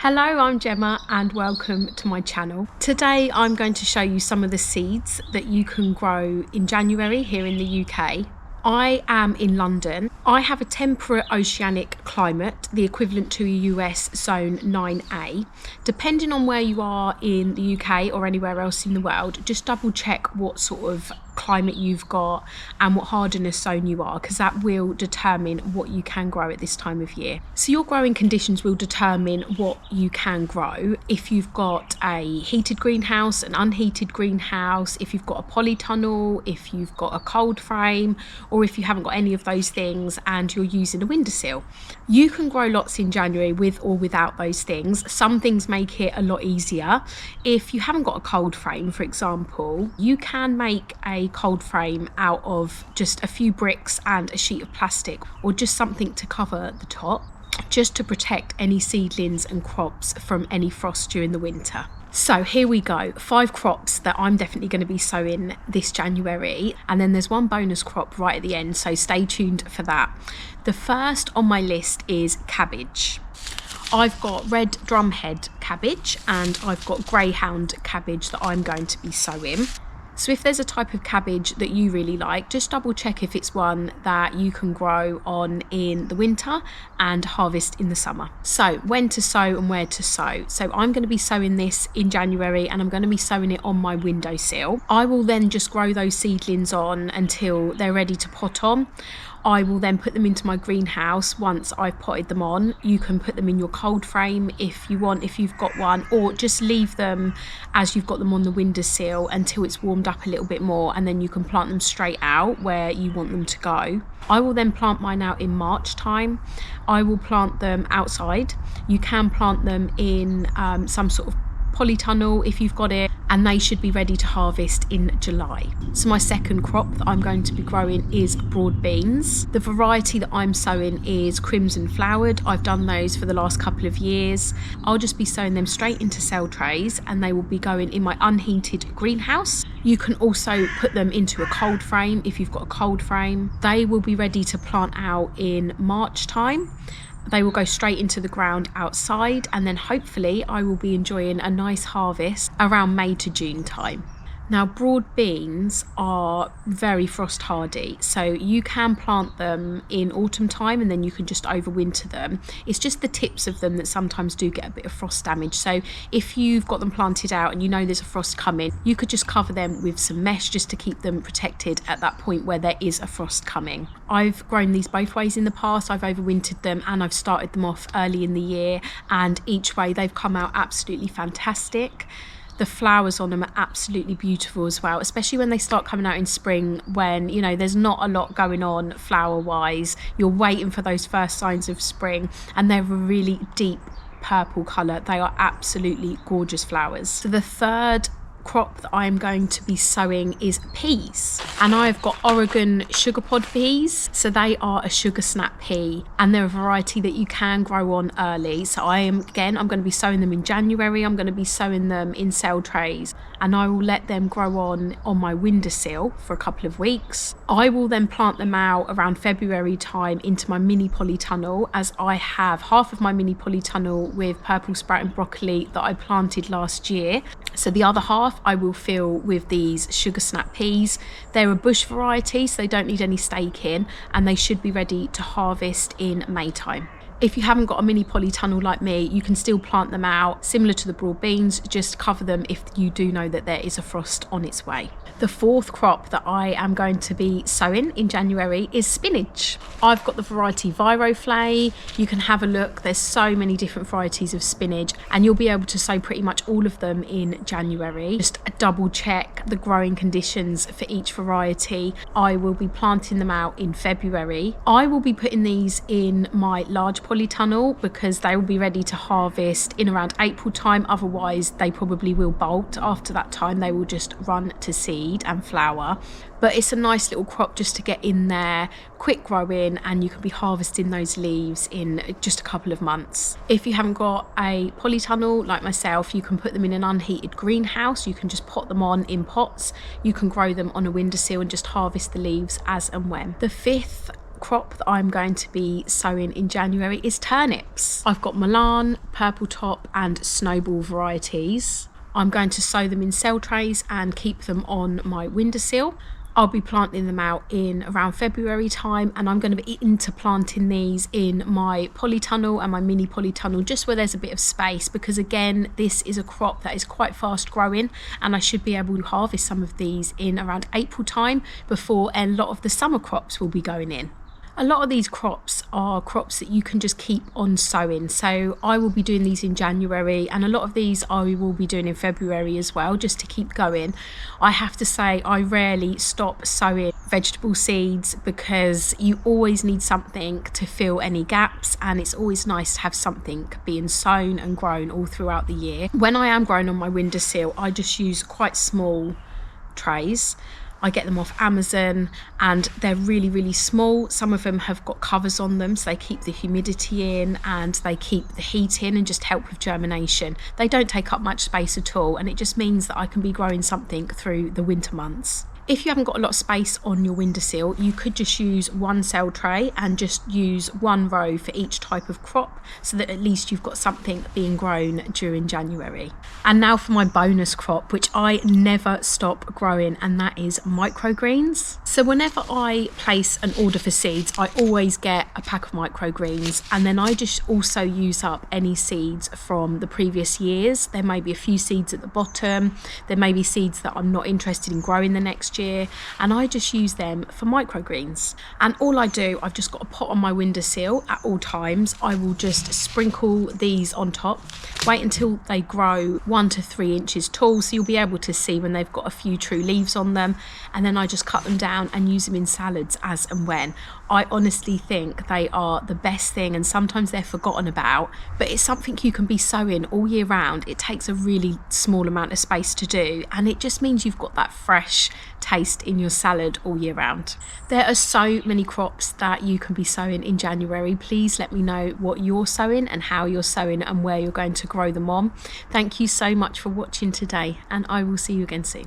Hello, I'm Gemma and welcome to my channel. Today I'm going to show you some of the seeds that you can grow in January here in the UK. I am in London. I have a temperate oceanic climate, the equivalent to a US zone 9A. Depending on where you are in the UK or anywhere else in the world, just double check what sort of climate you've got and what hardiness zone you are, because that will determine what you can grow at this time of year. So your growing conditions will determine what you can grow. If you've got a heated greenhouse, an unheated greenhouse, if you've got a polytunnel, if you've got a cold frame, or if you haven't got any of those things and you're using a windowsill. You can grow lots in January with or without those things. Some things make it a lot easier. If you haven't got a cold frame, for example, you can make a cold frame out of just a few bricks and a sheet of plastic, or just something to cover the top, just to protect any seedlings and crops from any frost during the winter. So here we go, 5 crops that I'm definitely going to be sowing this January, and then there's one bonus crop right at the end, so stay tuned for that. The first on my list is cabbage. I've got red drumhead cabbage and I've got greyhound cabbage that I'm going to be sowing. So if there's a type of cabbage that you really like, just double check if it's one that you can grow on in the winter and harvest in the summer. So when to sow and where to sow. So I'm going to be sowing this in January and I'm going to be sowing it on my windowsill. I will then just grow those seedlings on until they're ready to pot on. I will then put them into my greenhouse once I've potted them on. You can put them in your cold frame if you want, if you've got one, or just leave them as you've got them on the windowsill until it's warmed up a little bit more, and then you can plant them straight out where you want them to go. I will then plant mine out in March time. I will plant them outside. You can plant them in some sort of polytunnel if you've got it, and they should be ready to harvest in July. So my second crop that I'm going to be growing is broad beans. The variety that I'm sowing is crimson flowered. I've done those for the last couple of years. I'll just be sowing them straight into cell trays and they will be going in my unheated greenhouse. You can also put them into a cold frame if you've got a cold frame. They will be ready to plant out in March time. They will go straight into the ground outside, and then hopefully I will be enjoying a nice harvest around May to June time. Now, broad beans are very frost hardy, so you can plant them in autumn time and then you can just overwinter them. It's just the tips of them that sometimes do get a bit of frost damage. So if you've got them planted out and you know there's a frost coming, you could just cover them with some mesh just to keep them protected at that point where there is a frost coming. I've grown these both ways in the past. I've overwintered them and I've started them off early in the year, and each way they've come out absolutely fantastic. The flowers on them are absolutely beautiful as well, especially when they start coming out in spring, when, you know, there's not a lot going on flower wise. You're waiting for those first signs of spring, and they're a really deep purple colour. They are absolutely gorgeous flowers. So the third crop that I'm going to be sowing is peas, and I've got Oregon sugar pod peas. So they are a sugar snap pea and they're a variety that you can grow on early. So I'm going to be sowing them in January. I'm going to be sowing them in cell trays and I will let them grow on my windowsill for a couple of weeks. I will then plant them out around February time into my mini polytunnel, as I have half of my mini polytunnel with purple sprouting broccoli that I planted last year. So the other half I will fill with these sugar snap peas. They're a bush variety, so they don't need any staking, and they should be ready to harvest in May time. If you haven't got a mini polytunnel like me, you can still plant them out similar to the broad beans, just cover them if you do know that there is a frost on its way. The fourth crop that I am going to be sowing in January is spinach. I've got the variety Viroflay. You can have a look, there's so many different varieties of spinach and you'll be able to sow pretty much all of them in January. Just double check the growing conditions for each variety. I will be planting them out in February. I will be putting these in my large polytunnel because they will be ready to harvest in around April time. Otherwise they probably will bolt. After that time they will just run to seed and flower. But it's a nice little crop just to get in there, quick growing, and you can be harvesting those leaves in just a couple of months. If you haven't got a polytunnel like myself, you can put them in an unheated greenhouse. You can just pot them on in pots. You can grow them on a windowsill and just harvest the leaves as and when. The fifth crop that I'm going to be sowing in January is turnips. I've got Milan, purple top and snowball varieties. I'm going to sow them in cell trays and keep them on my windowsill. I'll be planting them out in around February time, and I'm going to be into planting these in my polytunnel and my mini polytunnel, just where there's a bit of space, because again, this is a crop that is quite fast growing, and I should be able to harvest some of these in around April time before a lot of the summer crops will be going in. A lot of these crops are crops that you can just keep on sowing, so I will be doing these in January, and a lot of these I will be doing in February as well, just to keep going. I have to say I rarely stop sowing vegetable seeds, because you always need something to fill any gaps, and it's always nice to have something being sown and grown all throughout the year. When I am growing on my windowsill, I just use quite small trays. I get them off Amazon, and they're really small. Some of them have got covers on them, so they keep the humidity in and they keep the heat in and just help with germination. They don't take up much space at all, and it just means that I can be growing something through the winter months. If you haven't got a lot of space on your windowsill, you could just use one cell tray and just use one row for each type of crop, so that at least you've got something being grown during January. And now for my bonus crop, which I never stop growing, and that is microgreens. So whenever I place an order for seeds, I always get a pack of microgreens, and then I just also use up any seeds from the previous years. There may be a few seeds at the bottom, there may be seeds that I'm not interested in growing the next year, and I just use them for microgreens. And all I do, I've just got a pot on my windowsill at all times. I will just sprinkle these on top, wait until they grow 1 to 3 inches tall, so you'll be able to see when they've got a few true leaves on them, and then I just cut them down and use them in salads as and when. I honestly think they are the best thing, and sometimes they're forgotten about, but it's something you can be sowing all year round. It takes a really small amount of space to do, and it just means you've got that fresh taste in your salad all year round. There are so many crops that you can be sowing in January. Please let me know what you're sowing and how you're sowing and where you're going to grow them on. Thank you so much for watching today, and I will see you again soon.